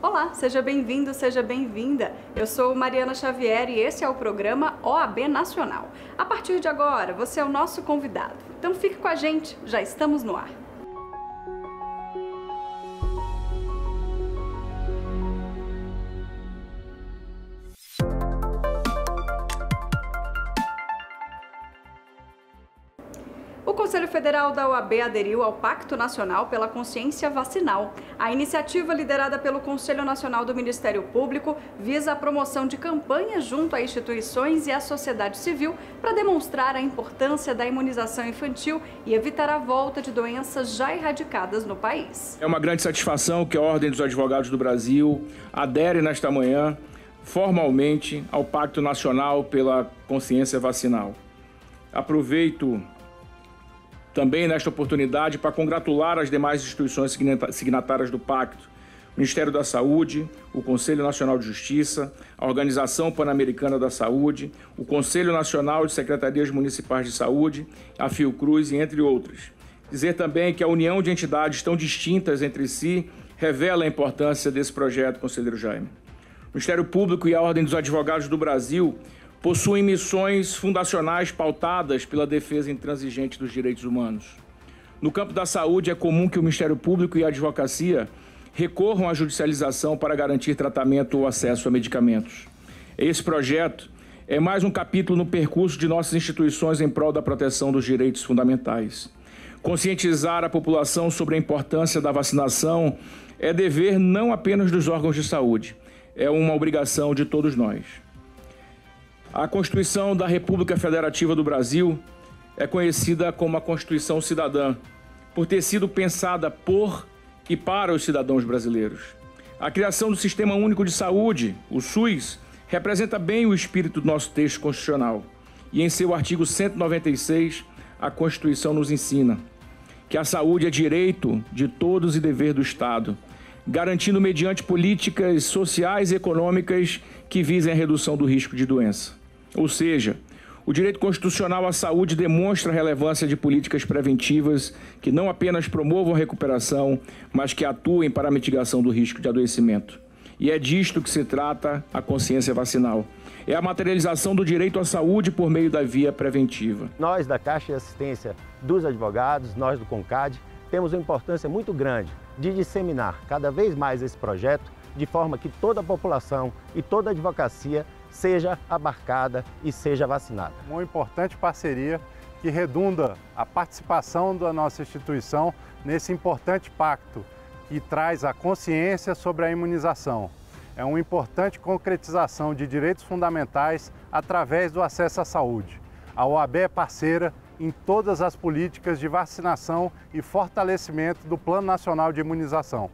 Olá, seja bem-vindo, seja bem-vinda. Eu sou Mariana Xavier e esse é o programa OAB Nacional. A partir de agora, você é o nosso convidado. Então fique com a gente, já estamos no ar. O Conselho Federal da OAB aderiu ao Pacto Nacional pela Consciência Vacinal. A iniciativa, liderada pelo Conselho Nacional do Ministério Público, visa a promoção de campanhas junto a instituições e à sociedade civil para demonstrar a importância da imunização infantil e evitar a volta de doenças já erradicadas no país. É uma grande satisfação que a Ordem dos Advogados do Brasil adere nesta manhã formalmente ao Pacto Nacional pela Consciência Vacinal. Aproveito também nesta oportunidade para congratular as demais instituições signatárias do Pacto, o Ministério da Saúde, o Conselho Nacional de Justiça, a Organização Pan-Americana da Saúde, o Conselho Nacional de Secretarias Municipais de Saúde, a Fiocruz e entre outras. Dizer também que a união de entidades tão distintas entre si revela a importância desse projeto, conselheiro Jaime. O Ministério Público e a Ordem dos Advogados do Brasil possuem missões fundacionais pautadas pela defesa intransigente dos direitos humanos. No campo da saúde, é comum que o Ministério Público e a advocacia recorram à judicialização para garantir tratamento ou acesso a medicamentos. Esse projeto é mais um capítulo no percurso de nossas instituições em prol da proteção dos direitos fundamentais. Conscientizar a população sobre a importância da vacinação é dever não apenas dos órgãos de saúde, é uma obrigação de todos nós. A Constituição da República Federativa do Brasil é conhecida como a Constituição Cidadã, por ter sido pensada por e para os cidadãos brasileiros. A criação do Sistema Único de Saúde, o SUS, representa bem o espírito do nosso texto constitucional. E em seu artigo 196, a Constituição nos ensina que a saúde é direito de todos e dever do Estado, garantindo mediante políticas sociais e econômicas que visem a redução do risco de doença. Ou seja, o direito constitucional à saúde demonstra a relevância de políticas preventivas que não apenas promovam a recuperação, mas que atuem para a mitigação do risco de adoecimento. E é disto que se trata a consciência vacinal. É a materialização do direito à saúde por meio da via preventiva. Nós da Caixa de Assistência dos Advogados, nós do CONCAD, temos uma importância muito grande de disseminar cada vez mais esse projeto, de forma que toda a população e toda a advocacia seja abarcada e seja vacinada. Uma importante parceria que redunda a participação da nossa instituição nesse importante pacto que traz a consciência sobre a imunização. É uma importante concretização de direitos fundamentais através do acesso à saúde. A OAB é parceira em todas as políticas de vacinação e fortalecimento do Plano Nacional de Imunização.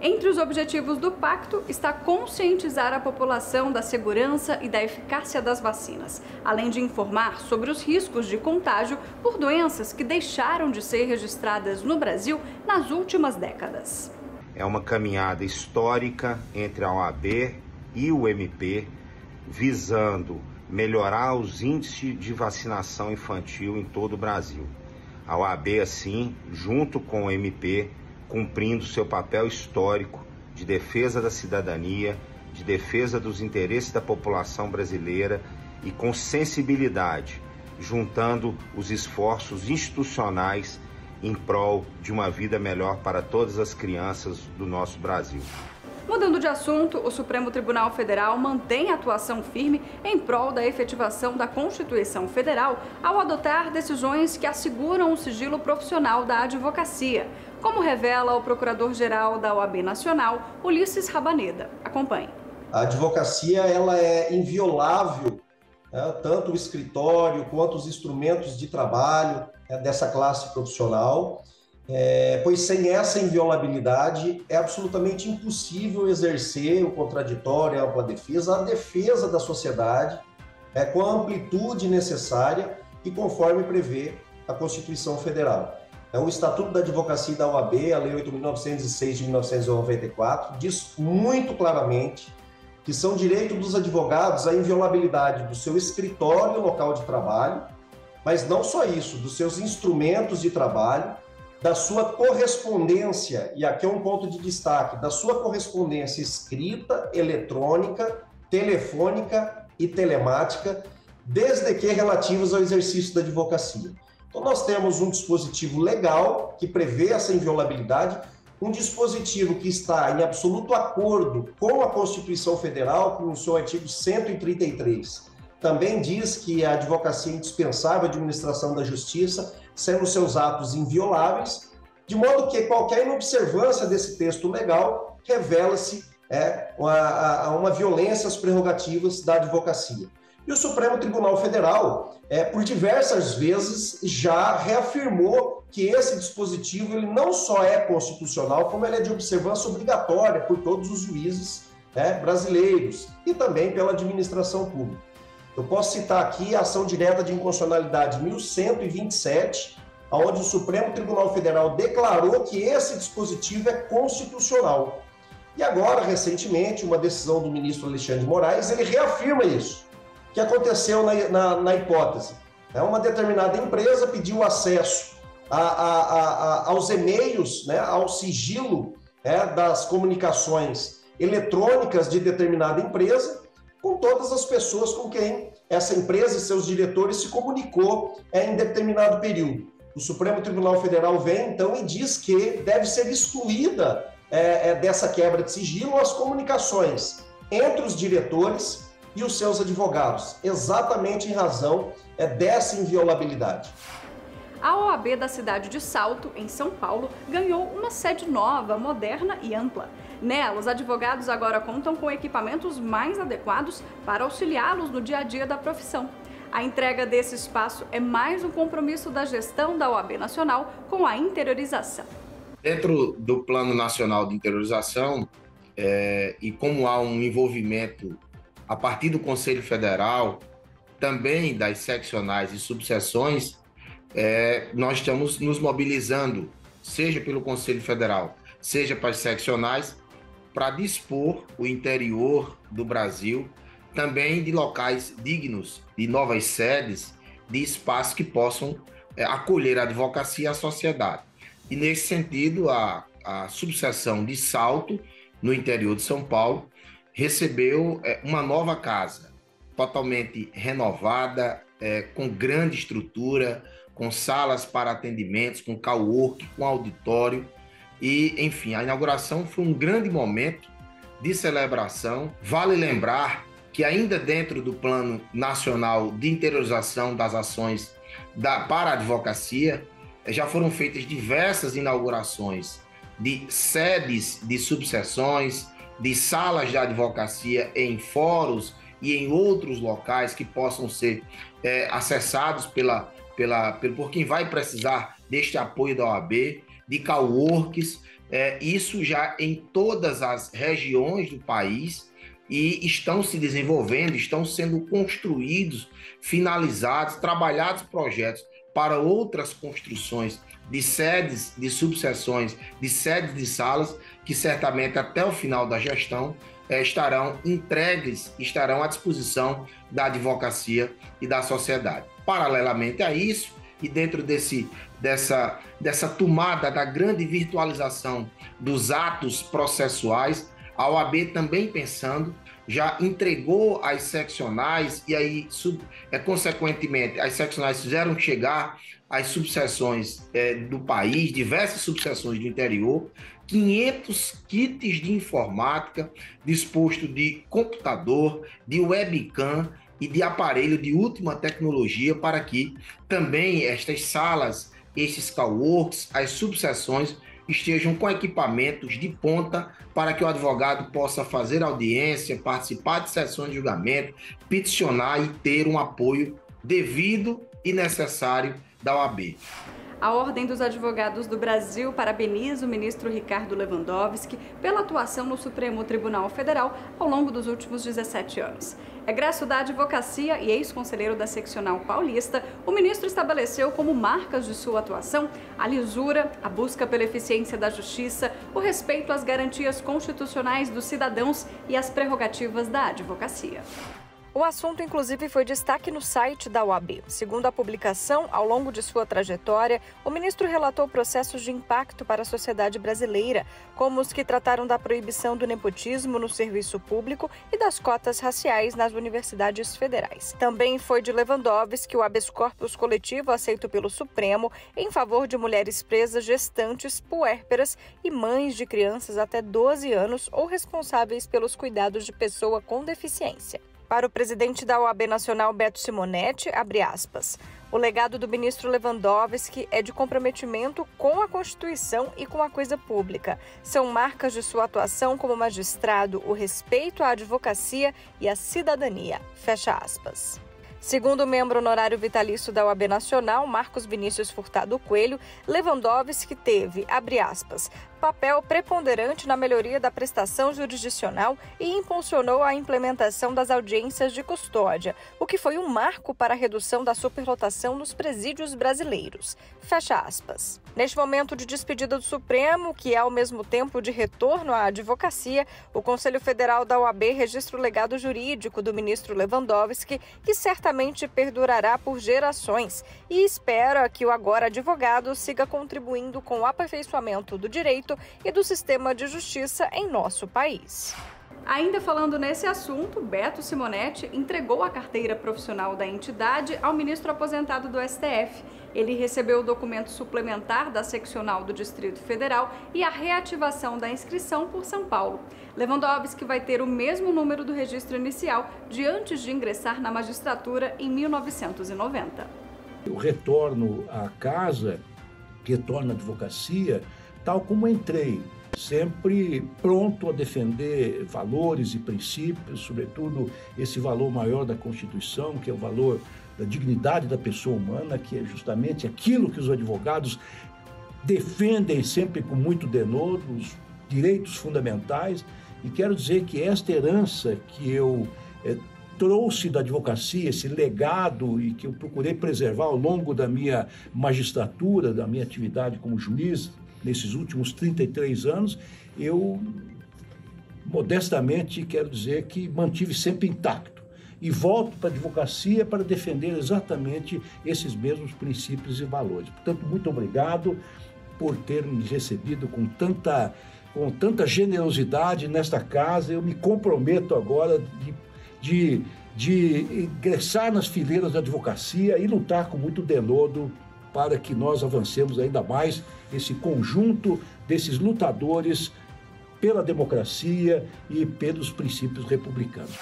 Entre os objetivos do pacto está conscientizar a população da segurança e da eficácia das vacinas, além de informar sobre os riscos de contágio por doenças que deixaram de ser registradas no Brasil nas últimas décadas. É uma caminhada histórica entre a OAB e o MP, visando melhorar os índices de vacinação infantil em todo o Brasil. A OAB, assim, junto com o MP, cumprindo seu papel histórico de defesa da cidadania, de defesa dos interesses da população brasileira e com sensibilidade, juntando os esforços institucionais em prol de uma vida melhor para todas as crianças do nosso Brasil. Mudando de assunto, o Supremo Tribunal Federal mantém atuação firme em prol da efetivação da Constituição Federal ao adotar decisões que asseguram o sigilo profissional da advocacia, como revela o Procurador-Geral da OAB Nacional, Ulisses Rabaneda. Acompanhe. A advocacia ela é inviolável, né? Tanto o escritório quanto os instrumentos de trabalho dessa classe profissional. Pois sem essa inviolabilidade é absolutamente impossível exercer o contraditório, a ampla defesa, a defesa da sociedade com a amplitude necessária e conforme prevê a Constituição Federal. O Estatuto da Advocacia e da OAB, a Lei 8.906 de 1994, diz muito claramente que são direito dos advogados a inviolabilidade do seu escritório local de trabalho, mas não só isso, dos seus instrumentos de trabalho, da sua correspondência, e aqui é um ponto de destaque, da sua correspondência escrita, eletrônica, telefônica e telemática, desde que relativos ao exercício da advocacia. Então nós temos um dispositivo legal que prevê essa inviolabilidade, um dispositivo que está em absoluto acordo com a Constituição Federal, com o seu artigo 133. Também diz que a advocacia é indispensável à administração da justiça, sendo seus atos invioláveis, de modo que qualquer inobservância desse texto legal revela-se uma violência às prerrogativas da advocacia. E o Supremo Tribunal Federal, por diversas vezes, já reafirmou que esse dispositivo ele não só é constitucional, como ele é de observância obrigatória por todos os juízes brasileiros e também pela administração pública. Eu posso citar aqui a ação direta de inconstitucionalidade 1127, onde o Supremo Tribunal Federal declarou que esse dispositivo é constitucional. E agora, recentemente, uma decisão do ministro Alexandre de Moraes, ele reafirma isso, que aconteceu na hipótese. Uma determinada empresa pediu acesso aos e-mails, ao sigilo das comunicações eletrônicas de determinada empresa, com todas as pessoas com quem essa empresa e seus diretores se comunicou em determinado período. O Supremo Tribunal Federal vem, então, e diz que deve ser excluída dessa quebra de sigilo as comunicações entre os diretores e os seus advogados, exatamente em razão dessa inviolabilidade. A OAB da cidade de Salto, em São Paulo, ganhou uma sede nova, moderna e ampla. Nela, os advogados agora contam com equipamentos mais adequados para auxiliá-los no dia a dia da profissão. A entrega desse espaço é mais um compromisso da gestão da OAB Nacional com a interiorização. Dentro do Plano Nacional de Interiorização, e como há um envolvimento a partir do Conselho Federal, também das seccionais e subseções, nós estamos nos mobilizando, seja pelo Conselho Federal, seja para as seccionais, para dispor o interior do Brasil também de locais dignos, de novas sedes, de espaços que possam acolher a advocacia e a sociedade. E, nesse sentido, a subseção de Salto, no interior de São Paulo, recebeu uma nova casa, totalmente renovada, com grande estrutura, com salas para atendimentos, com coworking, com auditório. E, enfim, a inauguração foi um grande momento de celebração. Vale lembrar que ainda dentro do Plano Nacional de Interiorização das Ações para a Advocacia, já foram feitas diversas inaugurações de sedes de subseções, de salas de advocacia em fóruns e em outros locais que possam ser acessados por quem vai precisar deste apoio da OAB, de coworks, isso já em todas as regiões do país, e estão se desenvolvendo, estão sendo construídos, finalizados, trabalhados projetos para outras construções de sedes, de subseções, de sedes de salas, que certamente até o final da gestão estarão entregues, estarão à disposição da advocacia e da sociedade. Paralelamente a isso, e dentro dessa tomada da grande virtualização dos atos processuais, a OAB também pensando, já entregou às seccionais e aí, consequentemente, as seccionais fizeram chegar às subseções do país, diversas subseções do interior, 500 kits de informática disposto de computador, de webcam e de aparelho de última tecnologia para que também estas salas, esses coworks, as subseções estejam com equipamentos de ponta para que o advogado possa fazer audiência, participar de sessões de julgamento, peticionar e ter um apoio devido e necessário da OAB. A Ordem dos Advogados do Brasil parabeniza o ministro Ricardo Lewandowski pela atuação no Supremo Tribunal Federal ao longo dos últimos 17 anos. Egresso da advocacia e ex-conselheiro da seccional paulista, o ministro estabeleceu como marcas de sua atuação a lisura, a busca pela eficiência da justiça, o respeito às garantias constitucionais dos cidadãos e às prerrogativas da advocacia. O assunto, inclusive, foi destaque no site da OAB. Segundo a publicação, ao longo de sua trajetória, o ministro relatou processos de impacto para a sociedade brasileira, como os que trataram da proibição do nepotismo no serviço público e das cotas raciais nas universidades federais. Também foi de Lewandowski o habeas corpus coletivo aceito pelo Supremo em favor de mulheres presas, gestantes, puérperas e mães de crianças até 12 anos ou responsáveis pelos cuidados de pessoa com deficiência. Para o presidente da OAB Nacional, Beto Simonetti, abre aspas, o legado do ministro Lewandowski é de comprometimento com a Constituição e com a coisa pública. São marcas de sua atuação como magistrado o respeito à advocacia e à cidadania. Fecha aspas. Segundo o membro honorário vitalício da OAB Nacional, Marcos Vinícius Furtado Coelho, Lewandowski teve, abre aspas, papel preponderante na melhoria da prestação jurisdicional e impulsionou a implementação das audiências de custódia, o que foi um marco para a redução da superlotação nos presídios brasileiros. Fecha aspas. Neste momento de despedida do Supremo, que é ao mesmo tempo de retorno à advocacia, o Conselho Federal da OAB registra o legado jurídico do ministro Lewandowski, que certamente perdurará por gerações, e espera que o agora advogado siga contribuindo com o aperfeiçoamento do direito e do sistema de justiça em nosso país. Ainda falando nesse assunto, Beto Simonetti entregou a carteira profissional da entidade ao ministro aposentado do STF. Ele recebeu o documento suplementar da seccional do Distrito Federal e a reativação da inscrição por São Paulo. Lewandowski vai ter o mesmo número do registro inicial de antes de ingressar na magistratura em 1990. Eu retorno à casa, retorno à advocacia, tal como entrei, sempre pronto a defender valores e princípios, sobretudo esse valor maior da Constituição, que é o valor da dignidade da pessoa humana, que é justamente aquilo que os advogados defendem sempre com muito denodo, os direitos fundamentais. E quero dizer que esta herança que eu trouxe da advocacia, esse legado e que eu procurei preservar ao longo da minha magistratura, da minha atividade como juiz, nesses últimos 33 anos, eu modestamente quero dizer que mantive sempre intacto e volto para a advocacia para defender exatamente esses mesmos princípios e valores. Portanto, muito obrigado por ter me recebido com tanta generosidade nesta casa. Eu me comprometo agora de ingressar nas fileiras da advocacia e lutar com muito denodo para que nós avancemos ainda mais esse conjunto desses lutadores pela democracia e pelos princípios republicanos.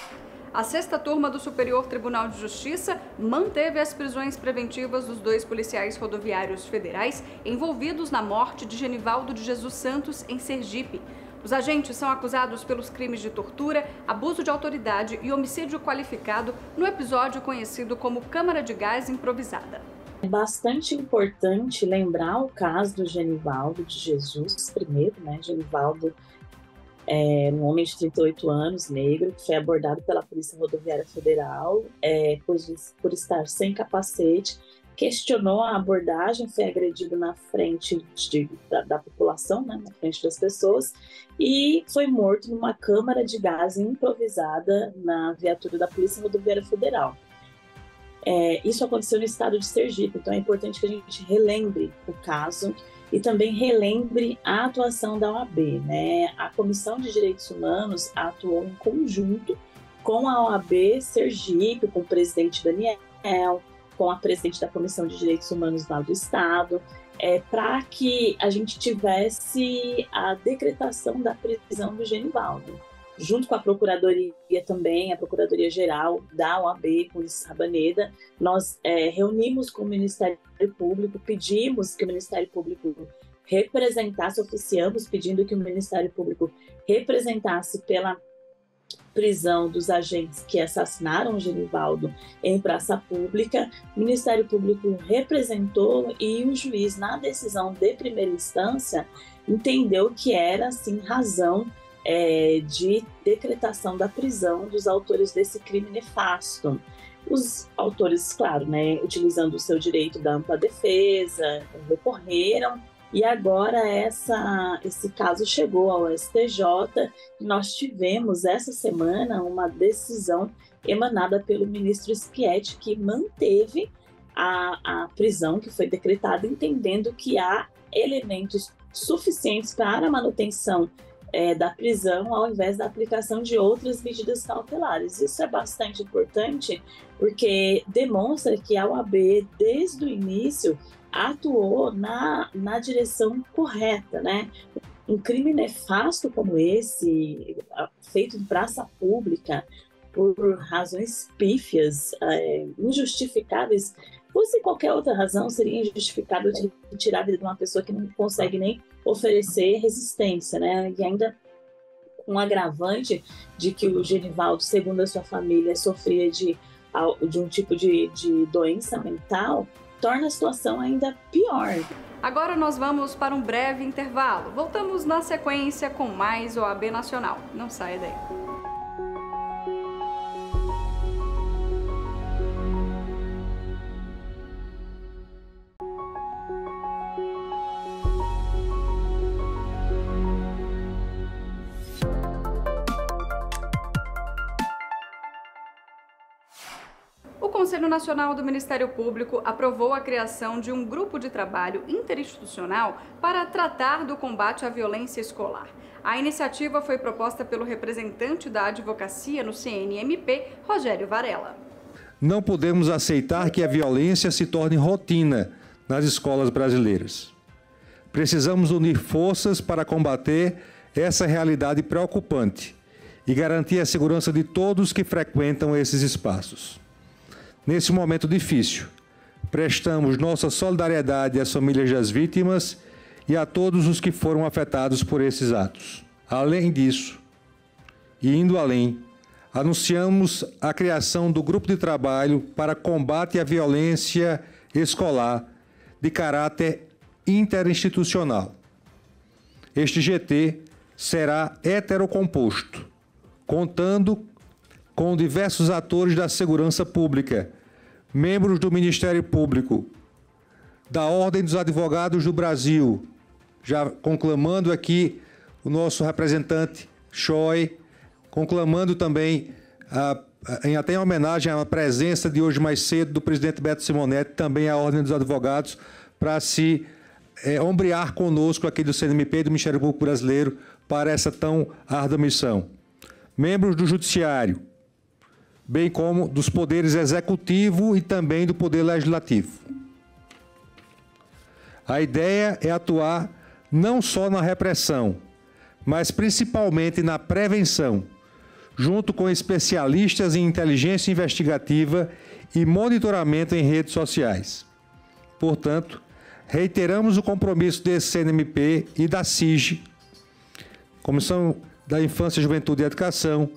A 6ª turma do Superior Tribunal de Justiça manteve as prisões preventivas dos 2 policiais rodoviários federais envolvidos na morte de Genivaldo de Jesus Santos, em Sergipe. Os agentes são acusados pelos crimes de tortura, abuso de autoridade e homicídio qualificado no episódio conhecido como Câmara de Gás Improvisada. É bastante importante lembrar o caso do Genivaldo de Jesus, primeiro, né? Genivaldo é um homem de 38 anos, negro, que foi abordado pela Polícia Rodoviária Federal por estar sem capacete, questionou a abordagem, foi agredido na frente da população, né? Na frente das pessoas, e foi morto numa câmara de gás improvisada na viatura da Polícia Rodoviária Federal. Isso aconteceu no estado de Sergipe, então é importante que a gente relembre o caso e também relembre a atuação da OAB, né? A Comissão de Direitos Humanos atuou em conjunto com a OAB Sergipe, com o presidente Daniel, com a presidente da Comissão de Direitos Humanos lá do estado, para que a gente tivesse a decretação da prisão do Genivaldo. Junto com a Procuradoria também, a Procuradoria-Geral da OAB, com Ulisses Rabaneda, nós reunimos com o Ministério Público, pedimos que o Ministério Público representasse, oficiamos pedindo que o Ministério Público representasse pela prisão dos agentes que assassinaram o Genivaldo em praça pública. O Ministério Público representou e o juiz, na decisão de primeira instância, entendeu que era, sim, razão de decretação da prisão dos autores desse crime nefasto. Os autores, claro, né, utilizando o seu direito da ampla defesa, recorreram E agora esse caso chegou ao STJ e nós tivemos essa semana uma decisão emanada pelo ministro Schietti, que manteve a prisão que foi decretada, entendendo que há elementos suficientes para a manutenção da prisão, ao invés da aplicação de outras medidas cautelares. Isso é bastante importante, porque demonstra que a OAB, desde o início, atuou na direção correta, né? Um crime nefasto como esse, feito em praça pública, por razões pífias, injustificáveis. Fosse qualquer outra razão, seria injustificável de tirar a vida de uma pessoa que não consegue nem oferecer resistência, né? E ainda com um agravante de que o Genivaldo, segundo a sua família, sofria de um tipo de doença mental, torna a situação ainda pior. Agora nós vamos para um breve intervalo. Voltamos na sequência com mais OAB Nacional. Não saia daí. O Conselho Nacional do Ministério Público aprovou a criação de um grupo de trabalho interinstitucional para tratar do combate à violência escolar. A iniciativa foi proposta pelo representante da advocacia no CNMP, Rogério Varela. Não podemos aceitar que a violência se torne rotina nas escolas brasileiras. Precisamos unir forças para combater essa realidade preocupante e garantir a segurança de todos que frequentam esses espaços. Nesse momento difícil, prestamos nossa solidariedade às famílias das vítimas e a todos os que foram afetados por esses atos. Além disso, e indo além, anunciamos a criação do Grupo de Trabalho para Combate à Violência Escolar de caráter interinstitucional. Este GT será heterocomposto, contando com diversos atores da segurança pública, membros do Ministério Público, da Ordem dos Advogados do Brasil, já conclamando aqui o nosso representante Choi, conclamando também, até em homenagem à presença de hoje mais cedo do presidente Beto Simonetti, também a Ordem dos Advogados, para se ombrear conosco aqui do CNMP e do Ministério Público Brasileiro para essa tão árdua missão. Membros do Judiciário, bem como dos poderes executivo e também do poder legislativo. A ideia é atuar não só na repressão, mas principalmente na prevenção, junto com especialistas em inteligência investigativa e monitoramento em redes sociais. Portanto, reiteramos o compromisso desse CNMP e da CIG, Comissão da Infância, Juventude e Educação,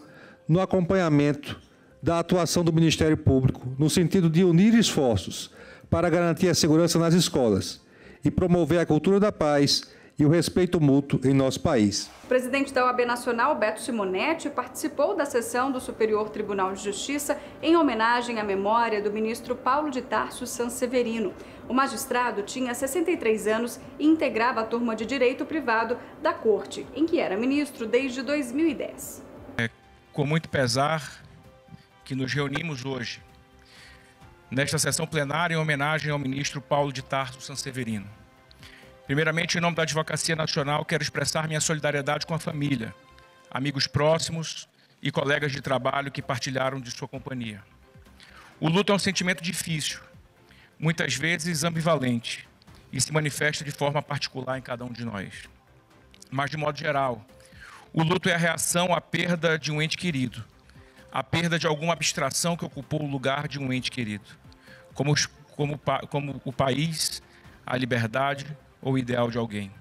no acompanhamento da atuação do Ministério Público, no sentido de unir esforços para garantir a segurança nas escolas e promover a cultura da paz e o respeito mútuo em nosso país. O presidente da OAB Nacional, Beto Simonetti, participou da sessão do Superior Tribunal de Justiça em homenagem à memória do ministro Paulo de Tarso Sanseverino. O magistrado tinha 63 anos e integrava a turma de Direito Privado da Corte, em que era ministro desde 2010. É com muito pesar que nos reunimos hoje, nesta sessão plenária em homenagem ao ministro Paulo de Tarso Sanseverino. Primeiramente, em nome da Advocacia Nacional, quero expressar minha solidariedade com a família, amigos próximos e colegas de trabalho que partilharam de sua companhia. O luto é um sentimento difícil, muitas vezes ambivalente, e se manifesta de forma particular em cada um de nós. Mas, de modo geral, o luto é a reação à perda de um ente querido, a perda de alguma abstração que ocupou o lugar de um ente querido, como o país, a liberdade ou o ideal de alguém.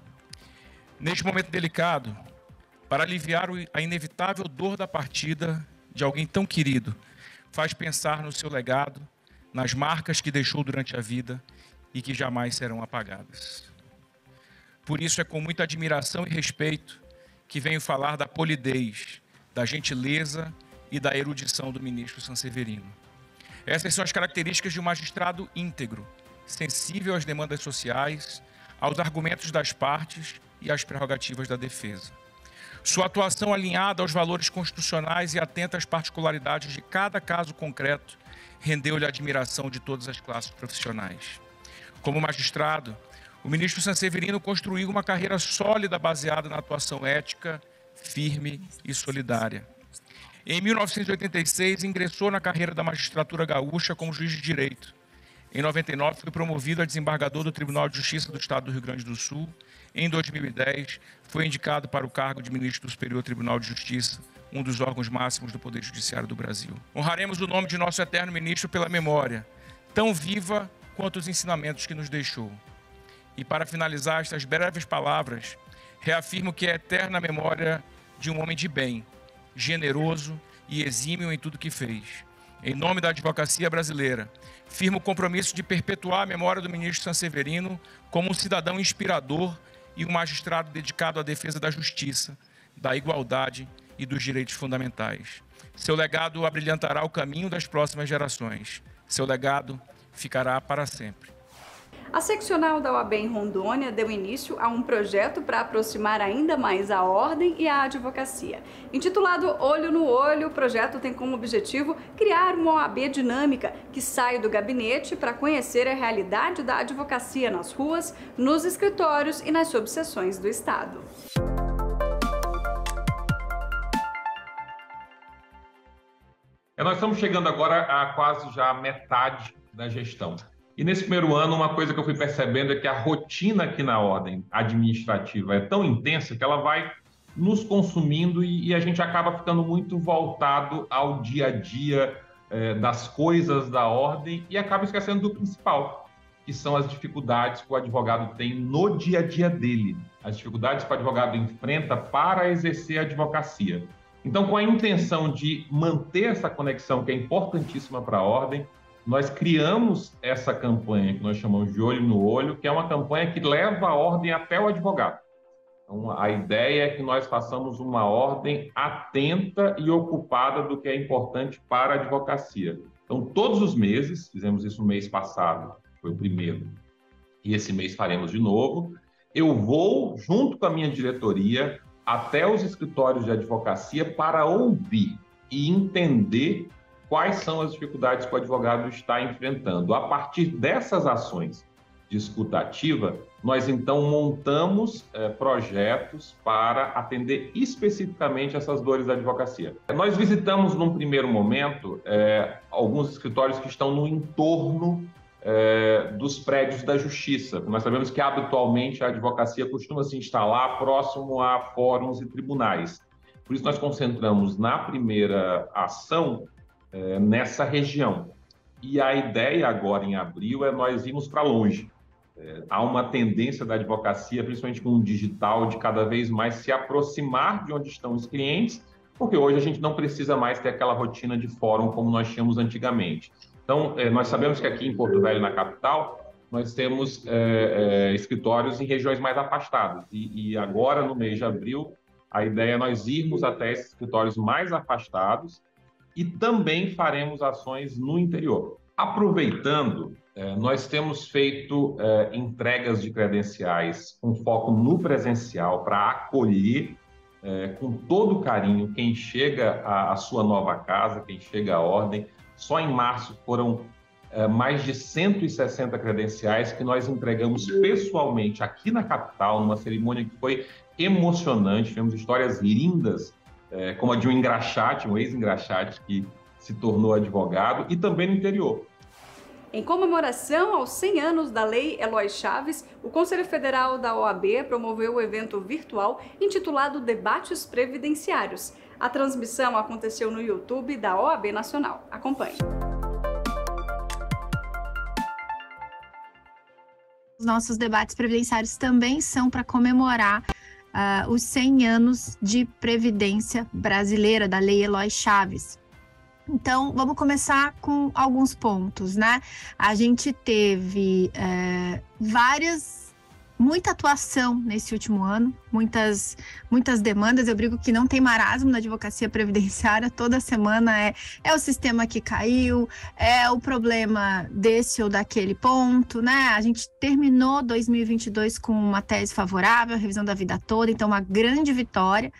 Neste momento delicado, para aliviar a inevitável dor da partida de alguém tão querido, faz pensar no seu legado, nas marcas que deixou durante a vida e que jamais serão apagadas. Por isso é com muita admiração e respeito que venho falar da polidez, da gentileza e da erudição do ministro Sanseverino. Essas são as características de um magistrado íntegro, sensível às demandas sociais, aos argumentos das partes e às prerrogativas da defesa. Sua atuação alinhada aos valores constitucionais e atenta às particularidades de cada caso concreto rendeu-lhe a admiração de todas as classes profissionais. Como magistrado, o ministro Sanseverino construiu uma carreira sólida baseada na atuação ética, firme e solidária. Em 1986, ingressou na carreira da magistratura gaúcha como juiz de direito. Em 99, foi promovido a desembargador do Tribunal de Justiça do Estado do Rio Grande do Sul. Em 2010, foi indicado para o cargo de ministro do Superior Tribunal de Justiça, um dos órgãos máximos do Poder Judiciário do Brasil. Honraremos o nome de nosso eterno ministro pela memória, tão viva quanto os ensinamentos que nos deixou. E para finalizar estas breves palavras, reafirmo que é eterna a memória de um homem de bem, generoso e exímio em tudo que fez. Em nome da advocacia brasileira, firmo o compromisso de perpetuar a memória do ministro Sanseverino como um cidadão inspirador e um magistrado dedicado à defesa da justiça, da igualdade e dos direitos fundamentais. Seu legado abrilhantará o caminho das próximas gerações. Seu legado ficará para sempre. A seccional da OAB em Rondônia deu início a um projeto para aproximar ainda mais a ordem e a advocacia. Intitulado Olho no Olho, o projeto tem como objetivo criar uma OAB dinâmica que saia do gabinete para conhecer a realidade da advocacia nas ruas, nos escritórios e nas subseções do Estado. Nós estamos chegando agora a quase já metade da gestão. E nesse primeiro ano, uma coisa que eu fui percebendo é que a rotina aqui na ordem administrativa é tão intensa que ela vai nos consumindo e a gente acaba ficando muito voltado ao dia a dia das coisas da ordem e acaba esquecendo do principal, que são as dificuldades que o advogado tem no dia a dia dele, as dificuldades que o advogado enfrenta para exercer a advocacia. Então, com a intenção de manter essa conexão que é importantíssima para a ordem, nós criamos essa campanha que nós chamamos de Olho no Olho, que é uma campanha que leva a ordem até o advogado. Então, a ideia é que nós façamos uma ordem atenta e ocupada do que é importante para a advocacia. Então, todos os meses, fizemos isso no mês passado, foi o primeiro, e esse mês faremos de novo, eu vou, junto com a minha diretoria, até os escritórios de advocacia para ouvir e entender quais são as dificuldades que o advogado está enfrentando. A partir dessas ações de escuta ativa, nós então montamos projetos para atender especificamente essas dores da advocacia. Nós visitamos, num primeiro momento, alguns escritórios que estão no entorno dos prédios da Justiça. Nós sabemos que, habitualmente, a advocacia costuma se instalar próximo a fóruns e tribunais. Por isso, nós concentramos na primeira ação nessa região. E a ideia agora, em abril, é nós irmos para longe. Há uma tendência da advocacia, principalmente com o digital, de cada vez mais se aproximar de onde estão os clientes, porque hoje a gente não precisa mais ter aquela rotina de fórum como nós tínhamos antigamente. Então, nós sabemos que aqui em Porto Velho, na capital, nós temos escritórios em regiões mais afastadas. E agora, no mês de abril, a ideia é nós irmos até esses escritórios mais afastados e também faremos ações no interior. Aproveitando, nós temos feito entregas de credenciais com foco no presencial para acolher com todo carinho quem chega à sua nova casa, quem chega à ordem. Só em março foram mais de 160 credenciais que nós entregamos pessoalmente aqui na capital, numa cerimônia que foi emocionante. Tivemos histórias lindas, como a de um engraxate, um ex-engraxate que se tornou advogado, e também no interior. Em comemoração aos 100 anos da Lei Eloy Chaves, o Conselho Federal da OAB promoveu o evento virtual intitulado Debates Previdenciários. A transmissão aconteceu no YouTube da OAB Nacional. Acompanhe. Os nossos debates previdenciários também são para comemorar os 100 anos de Previdência brasileira, da Lei Eloy Chaves. Então, vamos começar com alguns pontos, né? A gente teve várias muita atuação nesse último ano, muitas demandas. Eu brigo que não tem marasmo na advocacia previdenciária, toda semana é o sistema que caiu, é o problema desse ou daquele ponto, né? A gente terminou 2022 com uma tese favorável, a revisão da vida toda, então uma grande vitória.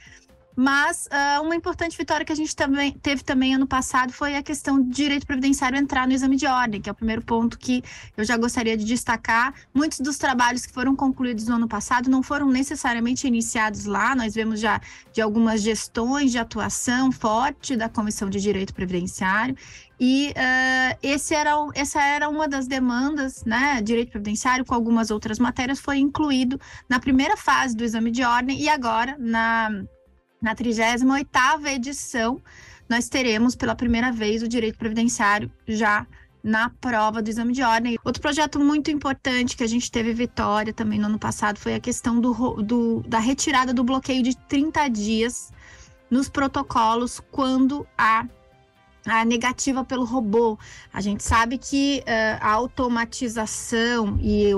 Mas uma importante vitória que a gente teve também ano passado foi a questão do direito previdenciário entrar no exame de ordem, que é o primeiro ponto que eu já gostaria de destacar. Muitos dos trabalhos que foram concluídos no ano passado não foram necessariamente iniciados lá. Nós vemos já de algumas gestões de atuação forte da Comissão de Direito Previdenciário. E essa era uma das demandas, né? Direito previdenciário, com algumas outras matérias, foi incluído na primeira fase do exame de ordem, e agora, na 38ª edição, nós teremos pela primeira vez o direito previdenciário já na prova do exame de ordem. Outro projeto muito importante que a gente teve vitória também no ano passado foi a questão da retirada do bloqueio de 30 dias nos protocolos quando há a negativa pelo robô. A gente sabe que a automatização e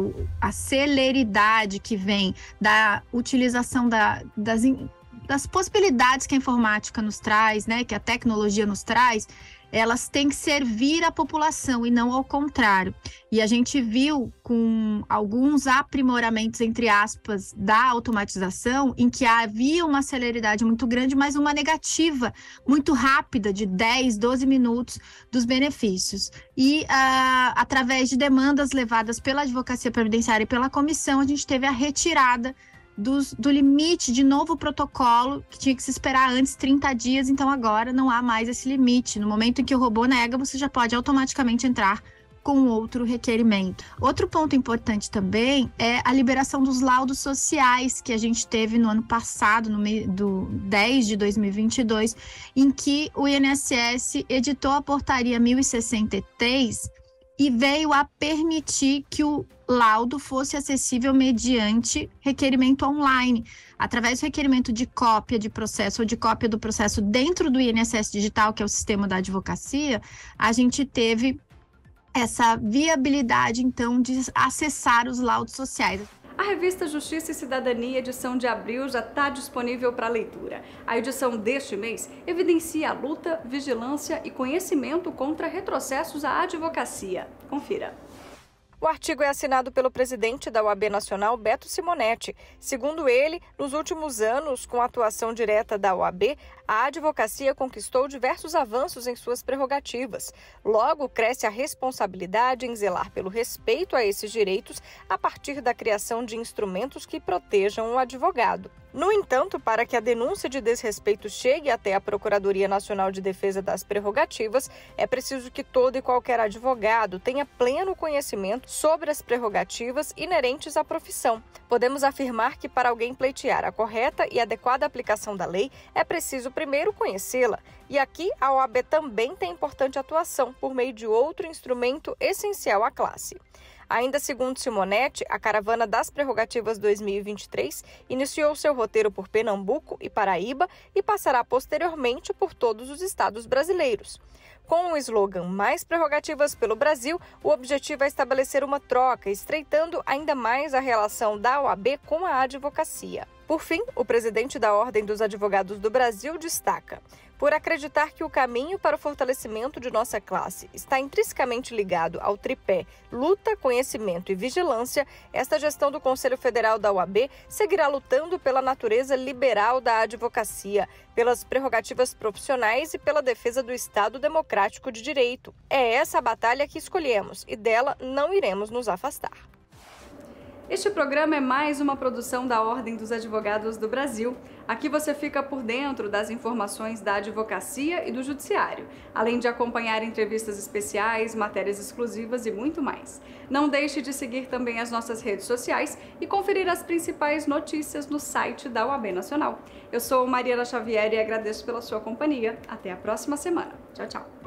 a celeridade que vem da utilização das possibilidades que a informática nos traz, né, que a tecnologia nos traz, elas têm que servir à população e não ao contrário. E a gente viu com alguns aprimoramentos, entre aspas, da automatização, em que havia uma celeridade muito grande, mas uma negativa muito rápida, de 10, 12 minutos dos benefícios. E através de demandas levadas pela Advocacia Previdenciária e pela comissão, a gente teve a retirada do limite de novo protocolo, que tinha que se esperar antes 30 dias, então agora não há mais esse limite. No momento em que o robô nega, você já pode automaticamente entrar com outro requerimento. Outro ponto importante também é a liberação dos laudos sociais que a gente teve no ano passado, no mês do 10 de 2022, em que o INSS editou a portaria 1063 e veio a permitir que o laudo fosse acessível mediante requerimento online. Através do requerimento de cópia de processo ou de cópia do processo dentro do INSS Digital, que é o sistema da advocacia, a gente teve essa viabilidade, então, de acessar os laudos sociais. A revista Justiça e Cidadania, edição de abril, já está disponível para leitura. A edição deste mês evidencia a luta, vigilância e conhecimento contra retrocessos à advocacia. Confira. O artigo é assinado pelo presidente da OAB Nacional, Beto Simonetti. Segundo ele, nos últimos anos, com a atuação direta da OAB, a advocacia conquistou diversos avanços em suas prerrogativas. Logo, cresce a responsabilidade em zelar pelo respeito a esses direitos a partir da criação de instrumentos que protejam o advogado. No entanto, para que a denúncia de desrespeito chegue até a Procuradoria Nacional de Defesa das Prerrogativas, é preciso que todo e qualquer advogado tenha pleno conhecimento sobre as prerrogativas inerentes à profissão. Podemos afirmar que para alguém pleitear a correta e adequada aplicação da lei, é preciso primeiro conhecê-la. E aqui a OAB também tem importante atuação por meio de outro instrumento essencial à classe. Ainda segundo Simonetti, a Caravana das Prerrogativas 2023 iniciou seu roteiro por Pernambuco e Paraíba e passará posteriormente por todos os estados brasileiros. Com o slogan Mais Prerrogativas pelo Brasil, o objetivo é estabelecer uma troca, estreitando ainda mais a relação da OAB com a advocacia. Por fim, o presidente da Ordem dos Advogados do Brasil destaca: por acreditar que o caminho para o fortalecimento de nossa classe está intrinsecamente ligado ao tripé luta, conhecimento e vigilância, esta gestão do Conselho Federal da OAB seguirá lutando pela natureza liberal da advocacia, pelas prerrogativas profissionais e pela defesa do Estado Democrático de Direito. É essa a batalha que escolhemos e dela não iremos nos afastar. Este programa é mais uma produção da Ordem dos Advogados do Brasil. Aqui você fica por dentro das informações da advocacia e do judiciário, além de acompanhar entrevistas especiais, matérias exclusivas e muito mais. Não deixe de seguir também as nossas redes sociais e conferir as principais notícias no site da OAB Nacional. Eu sou Mariana Xavier e agradeço pela sua companhia. Até a próxima semana. Tchau, tchau.